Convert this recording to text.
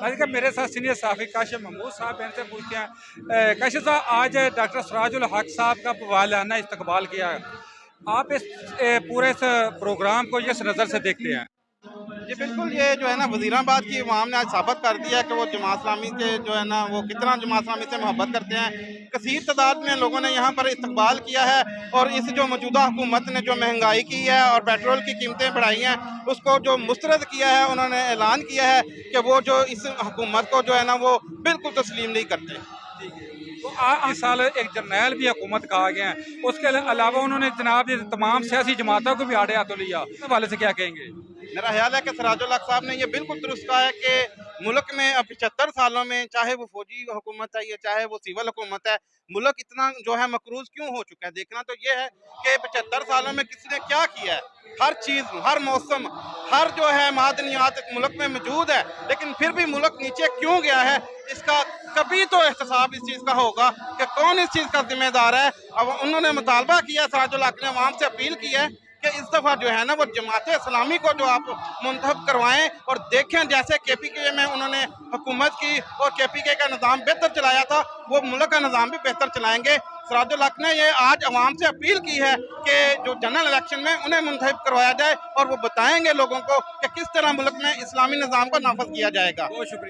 आज का मेरे साथ सीनियर साफी काशिफ महमूद साहब इनसे पूछते हैं। काशिफ साहब, आज डॉक्टर सराजुल हक साहब का वालियाना इस्तकबाल किया। आप इस पूरे इस प्रोग्राम को किस नज़र से देखते हैं? जी बिल्कुल, ये जो है ना वज़ीराबाद की अवाम ने आज साबित कर दिया है कि वो जमात इस्लामी के जो है ना वो कितना जमात इस्लामी से मोहब्बत करते हैं। कसीर तादाद में लोगों ने यहाँ पर इस्तकबाल किया है और इस जो मौजूदा हुकूमत ने जो महंगाई की है और पेट्रोल की कीमतें बढ़ाई हैं, उसको जो मुस्तरद किया है, उन्होंने ऐलान किया है कि वो जो इस हुकूमत को जो है ना वो बिल्कुल तस्लीम नहीं करते। तो इस साल एक जर्नैल भी हुकूमत कहा गया है, उसके अलावा उन्होंने जनाब ये तमाम सियासी जमातों को भी आड़े हाथों लिया। इस हवाले से क्या कहेंगे? मेरा ख्याल है कि सराजुल हक साहब ने ये बिल्कुल दुरुस्त कहा है कि मुल्क में अब 75 सालों में चाहे वो फौजी हुकूमत है या चाहे वो सिविल हुकूमत है, मुल्क इतना जो है मकरूज क्यों हो चुका है। देखना तो ये है कि 75 सालों में किसी ने क्या किया है। हर चीज़, हर मौसम, हर जो है मादनियात मुल्क में मौजूद है, लेकिन फिर भी मुल्क नीचे क्यों गया है, इसका कभी तो एहतसाब इस चीज़ का होगा कि कौन इस चीज़ का जिम्मेदार है। अब उन्होंने मुतालबा किया, सराजुल हक ने अवाम से अपील की है कि इस दफ़ा जो है ना वो जमात इस्लामी को जो आप मुंतखब करवाएं और देखें जैसे KPK में उन्होंने हुकूमत की और KPK का निज़ाम बेहतर चलाया था, वो मुल्क का निज़ाम भी बेहतर चलाएंगे। सराजुल हक ने ये आज अवाम से अपील की है कि जो जनरल इलेक्शन में उन्हें मुंतखब करवाया जाए और वो बताएंगे लोगों को कि किस तरह मुल्क में इस्लामी निज़ाम को नाफज किया जाएगा। बहुत शुक्रिया।